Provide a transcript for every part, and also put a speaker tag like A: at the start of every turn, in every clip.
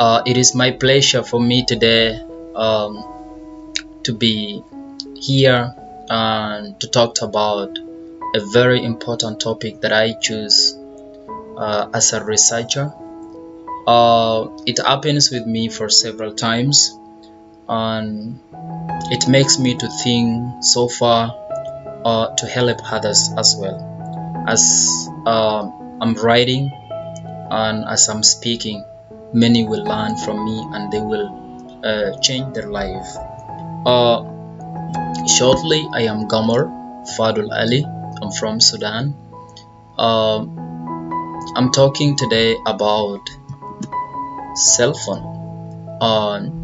A: It is my pleasure for me today to be here and to talk about a very important topic that I choose as a researcher. It happens with me for several times, and it makes me to think so far to help others as well. As I'm writing and as I'm speaking, many will learn from me and they will change their life. Uh, Shortly, I am Gamor Fadul Ali. I'm from Sudan. I'm talking today about cell phone.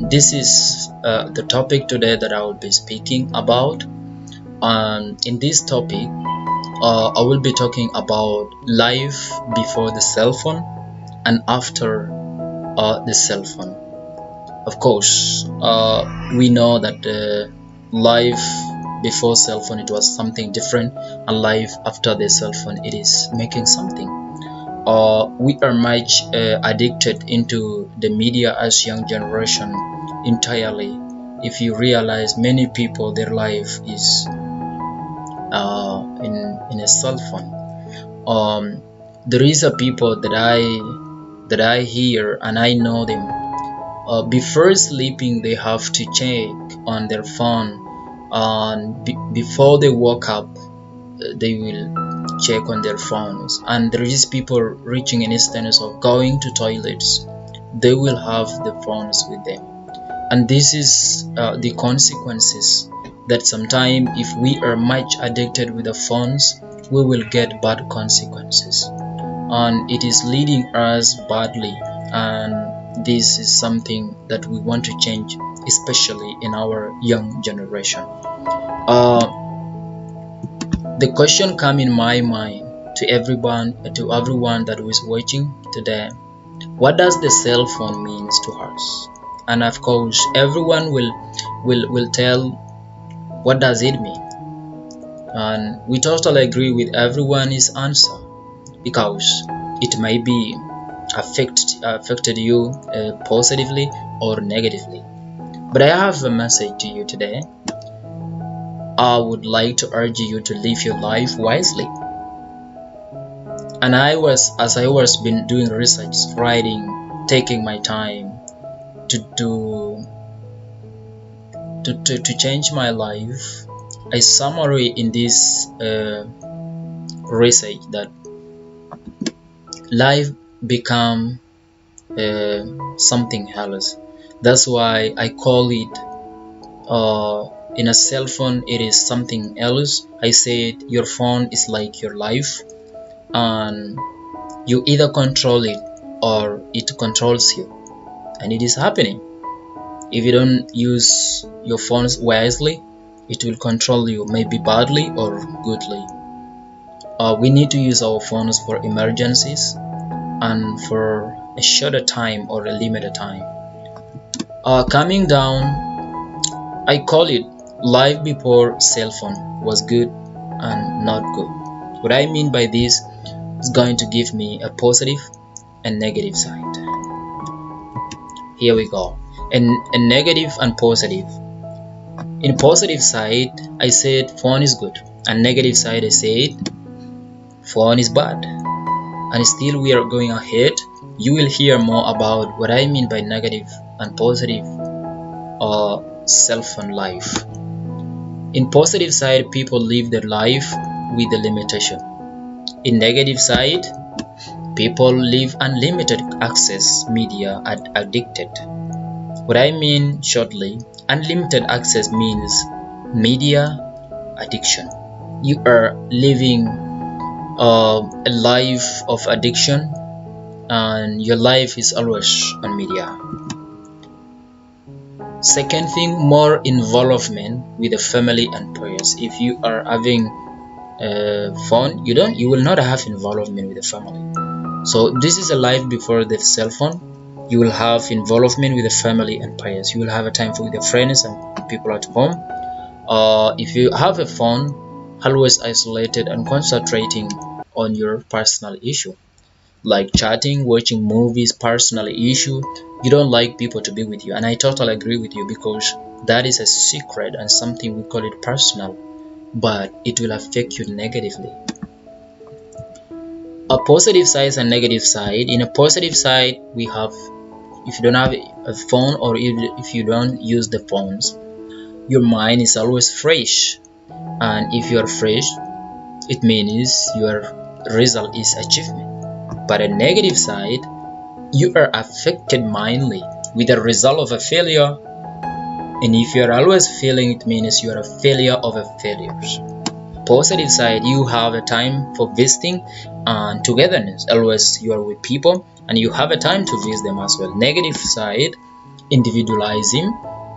A: This is the topic today that I will be speaking about. And in this topic, I will be talking about life before the cell phone and after the cell phone. Of course, we know that life before cell phone it was something different, and life after the cell phone it is making something. We are much addicted into the media as young generation entirely. If you realize, many people their life is in a cell phone. There is a people that I hear and I know them. Before sleeping, they have to check on their phone, and before they wake up, they will check on their phones. And there is people reaching an instance of going to toilets, they will have the phones with them. And this is the consequences that sometimes if we are much addicted with the phones, we will get bad consequences, and it is leading us badly. And this is something that we want to change, especially in our young generation. The question come in my mind to everyone that is watching today: what does the cell phone means to us? And of course, everyone will tell what does it mean, and we totally agree with everyone's answer, because it might be affected you positively or negatively. But I have a message to you today. I would like to urge you to live your life wisely. And as I was been doing research, writing, taking my time to change my life, I summary in this research that life become something else. That's why I call it in a cell phone it is something else. I said your phone is like your life, and you either control it or it controls you. And it is happening. If you don't use your phones wisely, it will control you, maybe badly or goodly. We need to use our phones for emergencies and for a shorter time or a limited time. Coming down, I call it life before cell phone was good and not good. What I mean by this is going to give me a positive and negative side. Here we go. A negative and positive. In positive side, I said phone is good, and negative side I said phone is bad. And still we are going ahead. You will hear more about what I mean by negative and positive cell phone life. In positive side, people live their life with a limitation. In negative side, people live unlimited access media addicted. What I mean shortly, unlimited access means media addiction. You are living a life of addiction, and your life is always on media. Second thing, more involvement with the family and prayers. If you are having a phone, you will not have involvement with the family. So this is a life before the cell phone. You will have involvement with the family and prayers. You will have a time with your friends and people at home. If you have a phone, always isolated and concentrating on your personal issue. like chatting, watching movies, personal issue. You don't like people to be with you, and I totally agree with you, because that is a secret and something we call it personal, but it will affect you negatively. A positive side and negative side. In a positive side, we have, if you don't have a phone, or if you don't use the phones, your mind is always fresh, and if you are fresh, it means your result is achievement. But a negative side, you are affected mindly with the result of a failure, and if you are always failing, it means you are a failure of a failures. Positive side, you have a time for visiting and togetherness. Always you are with people and you have a time to visit them as well. Negative side, individualism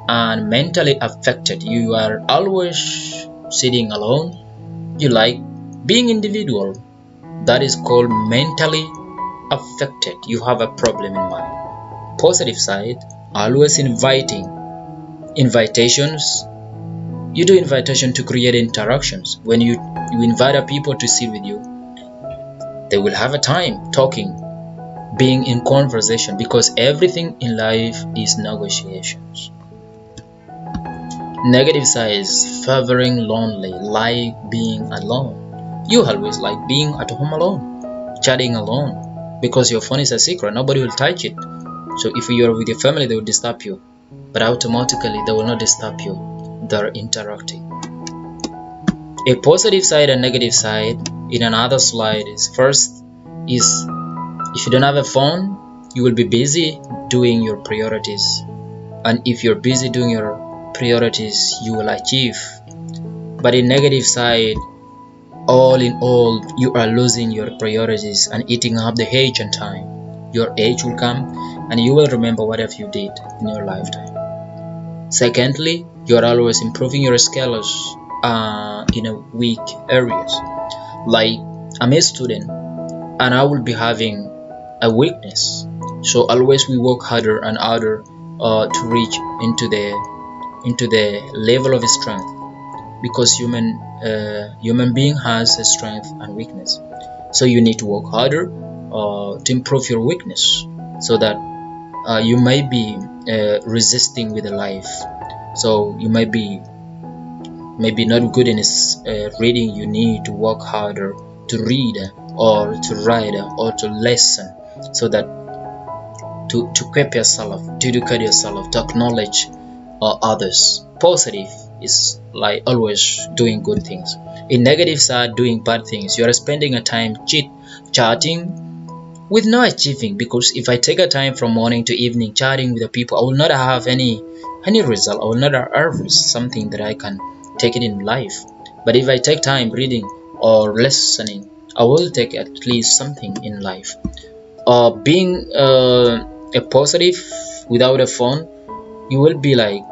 A: and mentally affected. You are always sitting alone. You like being individual. That is called mentally affected. You have a problem in mind. Positive side, always inviting. Invitations, you do invitation to create interactions. When you invite people to sit with you, they will have a time talking, being in conversation, because everything in life is negotiations. Negative side is favoring lonely, like being alone. You always like being at home alone, chatting alone, because your phone is a secret, nobody will touch it. So if you're with your family, they will disturb you, but automatically they will not disturb you. They're interacting. A positive side and negative side in another slide is, first is, if you don't have a phone, you will be busy doing your priorities, and if you're busy doing your priorities, you will achieve. But in negative side, all in all, you are losing your priorities and eating up the age and time. Your age will come and you will remember whatever you did in your lifetime. Secondly, you are always improving your skills in a weak areas. Like, I'm a student and I will be having a weakness, so always we work harder and harder to reach into the level of strength, because human being has a strength and weakness. So you need to work harder to improve your weakness, so that you might be resisting with the life. So you might be maybe not good in reading. You need to work harder to read or to write or to listen, so that to equip yourself, to educate yourself, to acknowledge others. Positive is like always doing good things. In negative side, doing bad things. You are spending a time chatting with no achieving, because if I take a time from morning to evening chatting with the people, I will not have any result. I will not have something that I can take it in life. But if I take time reading or listening, I will take at least something in life. Being a positive without a phone, you will be like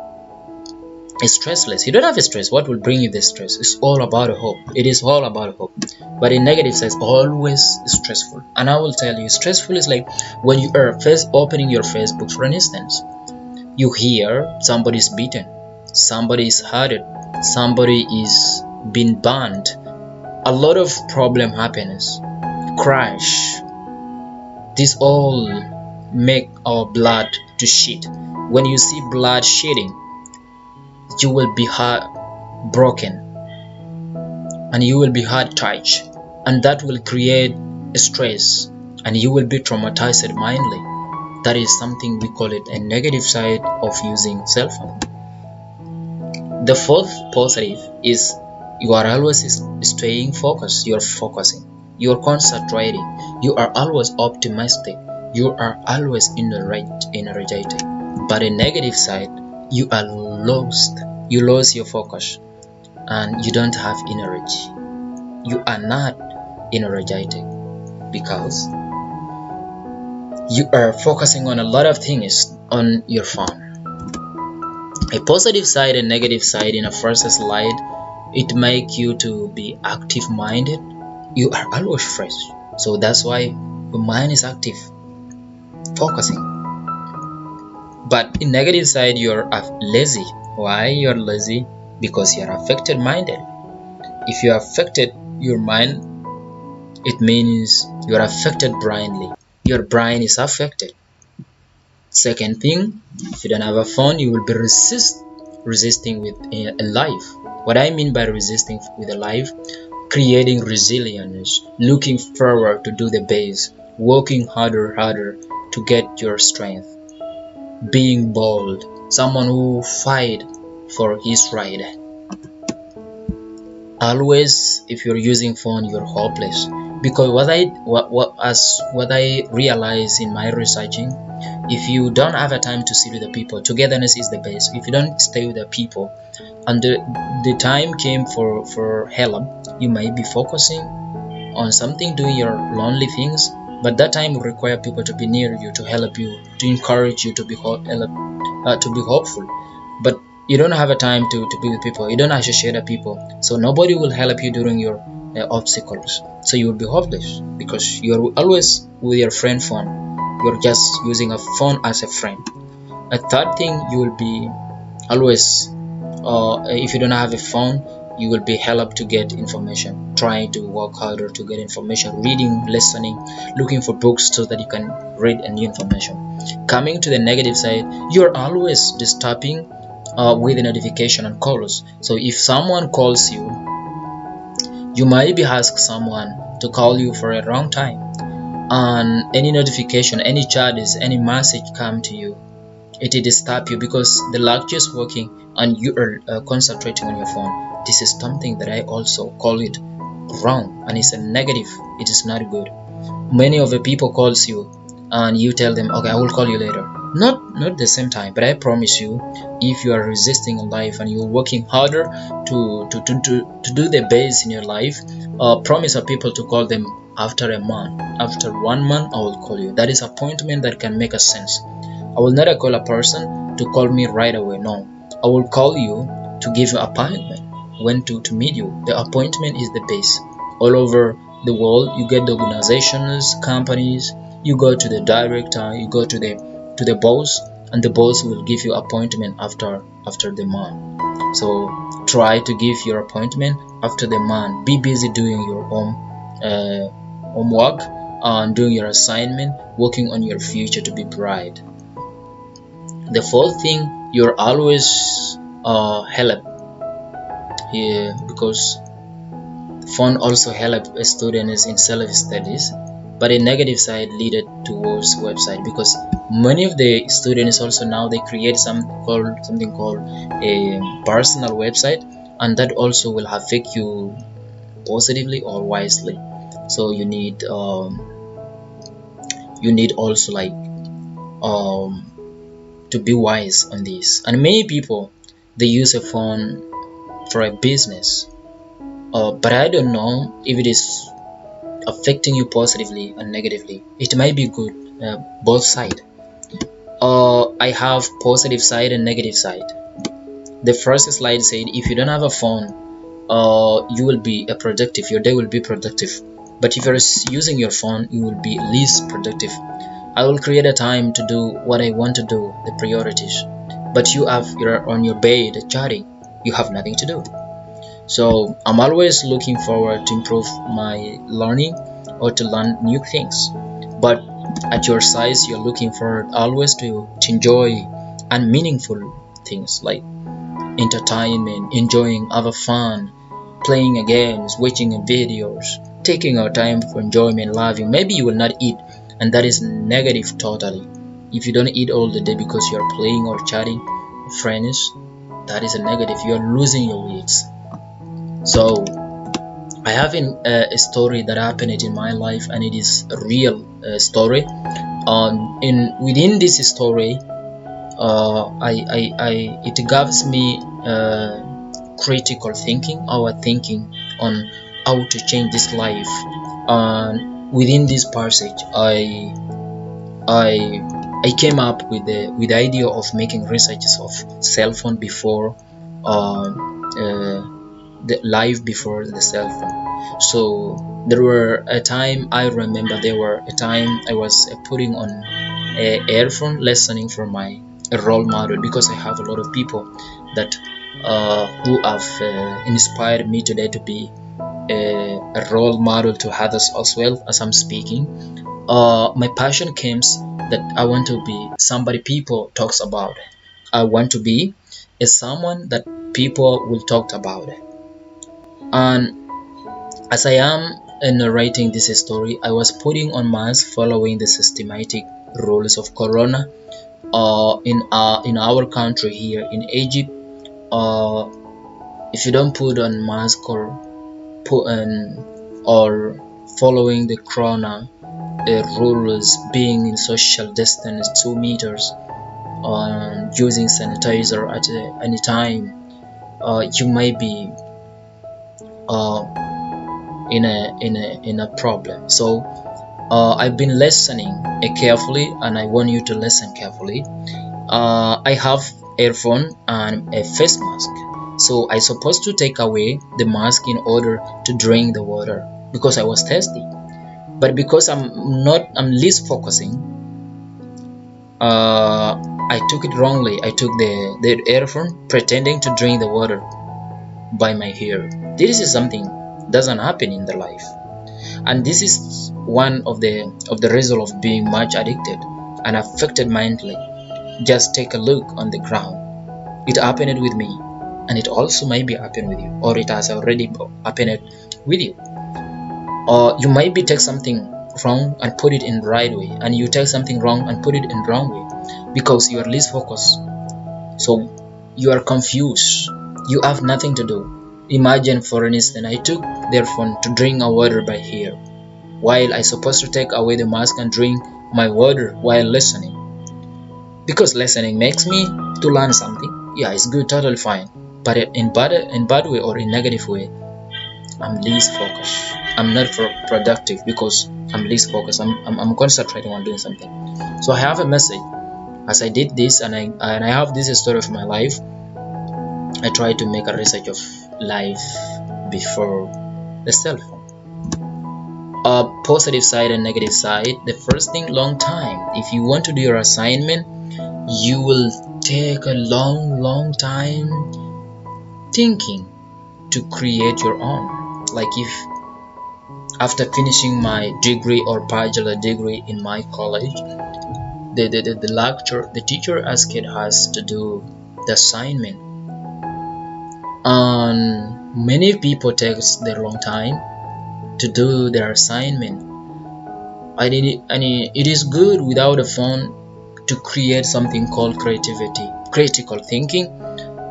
A: stressless. You don't have stress. What will bring you the stress? It's all about hope. It is all about hope. But in negative side, always stressful. And I will tell you, stressful is like when you are first opening your Facebook, for instance, you hear somebody is beaten, somebody is hurted, somebody is being banned. A lot of problem happens, crash. This all make our blood to shit. When you see blood shedding, you will be broken, and you will be hard touched, and that will create stress, and you will be traumatized mindly. That is something we call it a negative side of using cell phone. The fourth positive is you are always staying focused. You're focusing, you're concentrating, you are always optimistic, you are always energetic. But a negative side, you are lost. You lose your focus and you don't have energy. You are not energetic because you are focusing on a lot of things on your phone. A positive side and negative side in a first slide, it make you to be active minded. You are always fresh, so that's why your mind is active, focusing. But in negative side, you're lazy. Why you're lazy? Because you're affected minded. If you're affected your mind, It means you are affected blindly. Your brain is affected. Second thing, if you don't have a phone, you will be resisting with a life. What I mean by resisting with a life, creating resilience, looking forward to do the best, working harder to get your strength, being bold, someone who fight for his right. Always, if you're using phone, you're hopeless. Because what I realize in my researching, if you don't have a time to sit with the people, togetherness is the best. If you don't stay with the people, and the time came for help, you might be focusing on something, doing your lonely things, but that time will require people to be near you, to help you, to encourage you, to be hopeful. But you don't have a time to be with people, you don't associate with people, so nobody will help you during your obstacles, so you will be hopeless because you're always with your friend phone. You're just using a phone as a friend. A third thing, you will be always if you don't have a phone, you will be helped to get information, trying to work harder to get information, reading, listening, looking for books so that you can read a new information. Coming to the negative side, you're always disturbing with the notification and calls. So if someone calls you, you might be asked someone to call you for a wrong time, and any notification, any charges, any message come to you, it will disturb you because the light is working and you are concentrating on your phone. This is something that I also call it wrong, and it's a negative. It is not good. Many of the people calls you and you tell them, okay, I will call you later. Not the same time, but I promise you, if you are resisting in life and you're working harder to do the best in your life, promise of people to call them after a month. After 1 month, I will call you. That is appointment that can make a sense. I will not call a person to call me right away. No, I will call you to give you appointment when to meet you. The appointment is the base. All over the world, you get the organizations, companies. You go to the director, you go to the boss, and the boss will give you appointment after the month. So try to give your appointment after the month. Be busy doing your homework and doing your assignment, working on your future to be bright. The fourth thing, you're always help here because phone also help students in self-studies, but a negative side lead towards website because many of the students also now they create something called a personal website, and that also will affect you positively or wisely. So you need also like um, to be wise on this. And many people they use a phone for a business, but I don't know if it is affecting you positively and negatively. It might be good, both side. I have positive side and negative side. The first slide said if you don't have a phone, you will be a productive. Your day will be productive. But if you're using your phone, you will be least productive. I will create a time to do what I want to do, the priorities. But you're on your bed chatting. You have nothing to do. So I'm always looking forward to improve my learning or to learn new things. But at your size, you're looking forward always to enjoy and meaningful things like entertainment, enjoying other fun, playing a games, watching a videos, taking our time for enjoyment, laughing. Maybe you will not eat, and that is negative totally. If you don't eat all the day because you are playing or chatting with friends, that is a negative. You are losing your weights. So I have a story that happened in my life, and it is a real story. In within this story, it gives me critical thinking, our thinking on how to change this life. And within this passage, I came up with the idea of making researches of cell phone before the life before the cell phone. So there were a time I remember there were a time I was putting on a earphone listening for my role model because I have a lot of people that who have inspired me today to be a role model to others as well as I'm speaking. My passion comes that I want to be somebody people talks about. I want to be a someone that people will talk about. And as I am narrating this story, I was putting on mask following the systematic rules of Corona. In our country here in Egypt, uh, if you don't put on mask or put on or following the Corona rules, being in social distance 2 meters, using sanitizer at any time, you may be uh, in a problem. So I've been listening carefully, and I want you to listen carefully. I have earphone and a face mask, so I supposed to take away the mask in order to drink the water because I was thirsty. But because I'm least focusing, I took it wrongly. I took the earphone pretending to drink the water by my ear. This is something doesn't happen in the life, and this is one of the result of being much addicted and affected mentally. Just take a look on the ground. It happened with me, and it also might be happened with you, or it has already happened with you. Or you might be take something wrong and put it in the right way, and you take something wrong and put it in the wrong way because you are least focused. So you are confused. You have nothing to do. Imagine, for instance, I took their phone to drink a water by here, while I supposed to take away the mask and drink my water while listening. Because listening makes me to learn something. Yeah, it's good, totally fine. But in bad way or in negative way, I'm least focused. I'm not productive because I'm least focused. I'm concentrating on doing something. So I have a message. As I did this, and I have this story of my life, I try to make a research of life before the cell phone. Positive side and negative side. The first thing, long time. If you want to do your assignment, you will take a long time thinking to create your own. Like if after finishing my degree or bachelor degree in my college, the teacher asked us to do the assignment, and many people takes their long time to do their assignment. And it is good without a phone to create something called creativity, critical thinking,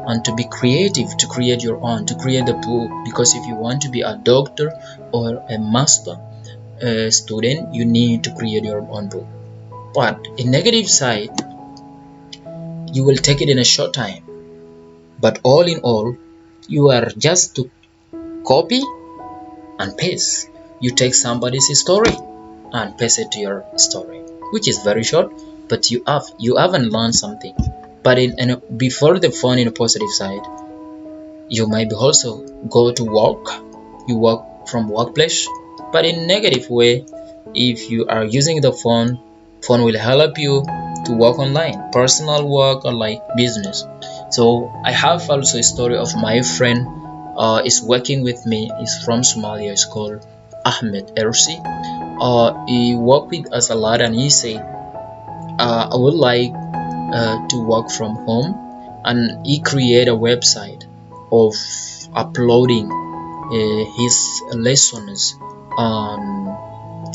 A: and to be creative, to create your own, to create the book. Because if you want to be a doctor or a master student, you need to create your own book. But in negative side, you will take it in a short time. But all in all, you are just to copy and paste. You take somebody's story and paste it to your story, which is very short, but you haven't learned something. But before the phone, in a positive side, you might also go to work. You work from workplace. But in negative way, if you are using the phone will help you to work online, personal work or like business. So I have also a story of my friend is working with me. He's from Somalia. It's called Ahmed Ersi. He worked with us a lot, and he said, I would like to work from home, and he created a website of uploading his lessons on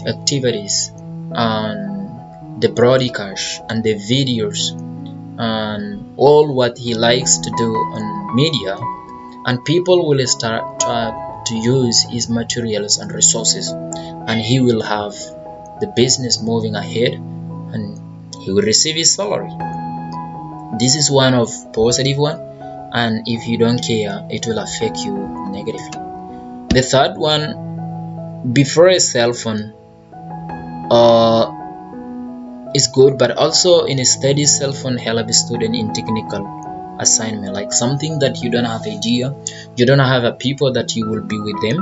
A: activities and the broadcast and the videos and all what he likes to do on media, and people will start to use his materials and resources, and he will have the business moving ahead, and he will receive his salary. This is one of positive one, and if you don't care, it will affect you negatively. The third one, before a cell phone is good, but also in a steady cell phone help a student in technical assignment, like something that you don't have idea, you don't have a people that you will be with them,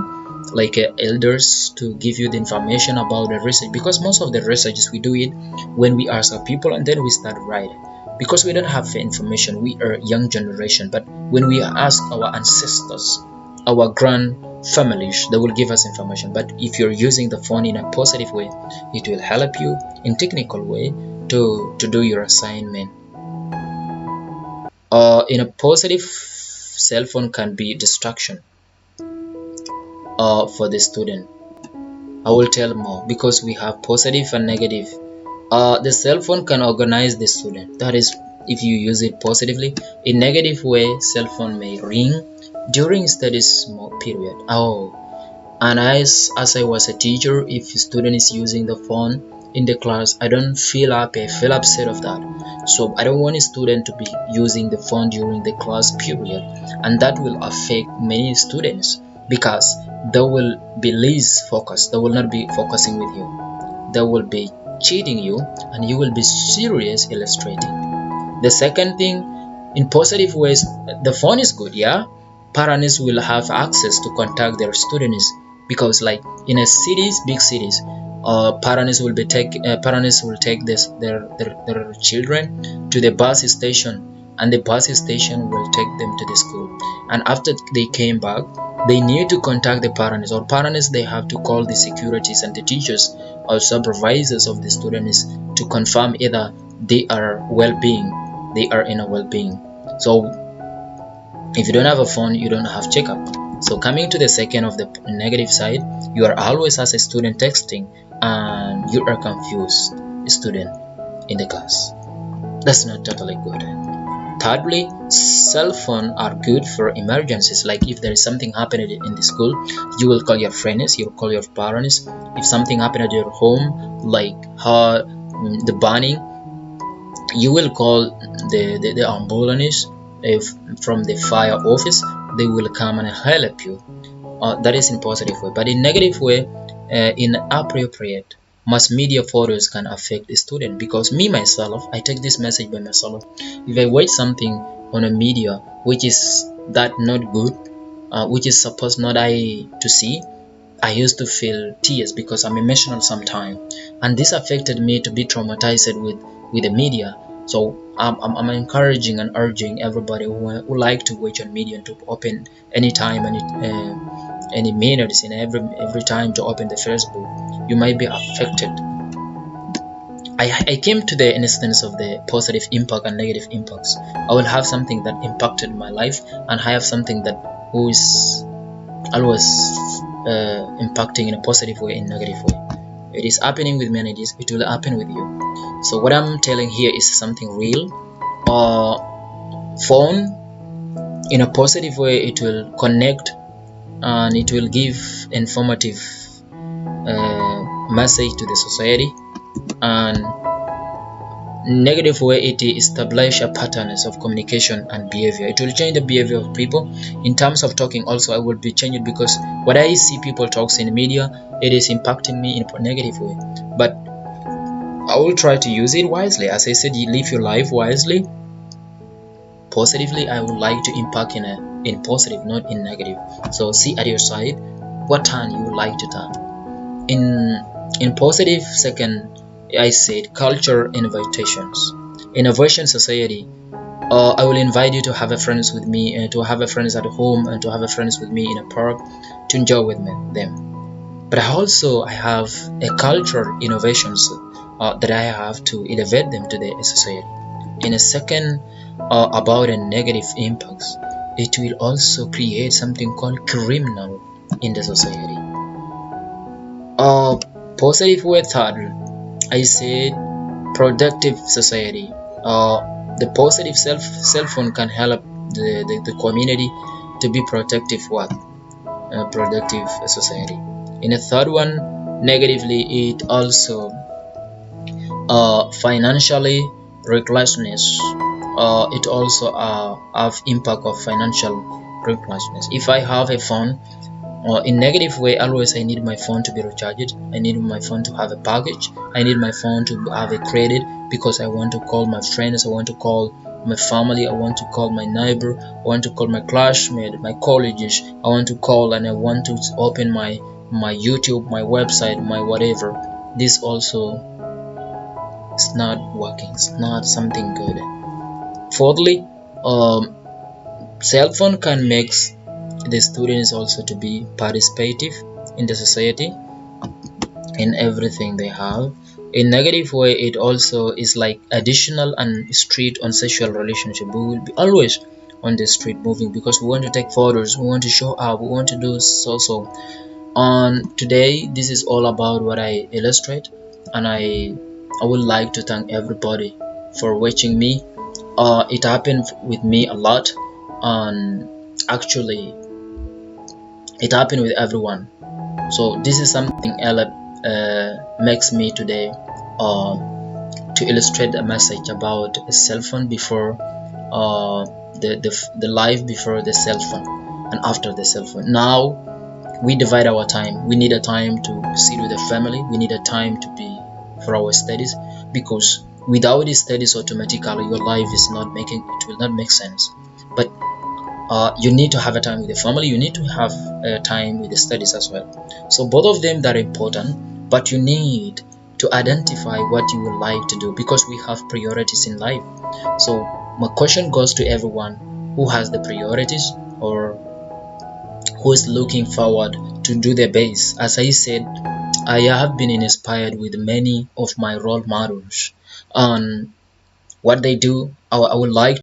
A: like elders to give you the information about the research, because most of the researches we do it when we ask our people and then we start writing, because we don't have information. We are young generation, but when we ask our ancestors, our families, they will give us information. But if you're using the phone in a positive way, it will help you in technical way to do your assignment. In a positive, cell phone can be distraction for the student. I will tell more because we have positive and negative. The cell phone can organize the student. That is, if you use it positively. In negative way, cell phone may ring during studies period. Oh, and as I was a teacher, if a student is using the phone in the class, I don't feel happy. I feel upset of that. So I don't want a student to be using the phone during the class period, and that will affect many students because they will be less focused. They will not be focusing with you. They will be cheating you, and you will be serious illustrating. The second thing, in positive ways, the phone is good, yeah. Parents will have access to contact their students because, like in a cities, big cities, parents will take their children to the bus station, and the bus station will take them to the school. And after they came back, they need to contact the parents, or parents they have to call the securities and the teachers or supervisors of the students to confirm either they are well-being, they are in a well-being. So if you don't have a phone, you don't have checkup. So coming to the second of the negative side, you are always as a student texting and you are confused student in the class. That's not totally good. Thirdly, cell phones are good for emergencies. Like if there is something happening in the school, you will call your friends, you will call your parents. If something happened at your home, like the burning, you will call the ambulance. If from the fire office, they will come and help you. That is in positive way. But in negative way, inappropriate mass media photos can affect a student, because me myself, I take this message by myself. If I watch something on a media which is that not good, which is supposed not I to see, I used to feel tears because I'm emotional sometimes, and this affected me to be traumatized with the media. So I'm encouraging and urging everybody who like to watch on media to open anytime, any minutes in every time to open the Facebook. You might be affected. I came to the instance of the positive impact and negative impacts. I will have something that impacted my life, and I have something that who is always impacting in a positive way, in negative way. It is happening with me, and it will happen with you. So what I'm telling here is something real. Phone in a positive way, it will connect and it will give informative message to the society, and negative way, it establishes patterns of communication and behavior. It will change the behavior of people. In terms of talking also, I will be changing, because what I see people talks in media, it is impacting me in a negative way. But I will try to use it wisely. As I said, you live your life wisely. Positively, I would like to impact in positive, not in negative. So see at your side what turn you would like to turn. In positive, second, I said culture invitations. Innovation society, I will invite you to have a friends with me, and to have a friends at home, and to have a friends with me in a park to enjoy with them. But also I have a culture innovations that I have to elevate them to the society. In a second, about a negative impacts, it will also create something called criminal in the society. Positive way, third, I said productive society. The positive cell phone can help the community to be productive productive society. In a third one, negatively, it also financially recklessness. It also have impact of financial recklessness. If I have a phone, in negative way, always I need my phone to be recharged, I need my phone to have a package, I need my phone to have a credit, because I want to call my friends, I want to call my family, I want to call my neighbor, I want to call my classmate, my colleagues, I want to call, and I want to open my YouTube, my website, my whatever. This also is not working, it's not something good. Fourthly, cell phone can make the students also to be participative in the society, in everything they have. In negative way, it also is like additional and street on sexual relationship. We will be always on the street moving because we want to take photos, we want to show up, we want to do so. On today, this is all about what I illustrate, and I would like to thank everybody for watching me. It happened with me a lot, and actually it happened with everyone. So this is something else makes me today to illustrate a message about a cell phone before the life before the cell phone and after the cell phone. Now we divide our time. We need a time to sit with the family. We need a time to be for our studies, because without the studies automatically your life is not making, it will not make sense. But you need to have a time with the family, you need to have a time with the studies as well. So both of them are important, but you need to identify what you would like to do, because we have priorities in life. So my question goes to everyone who has the priorities, or who is looking forward to do their best. As I said, I have been inspired with many of my role models on what they do. I would like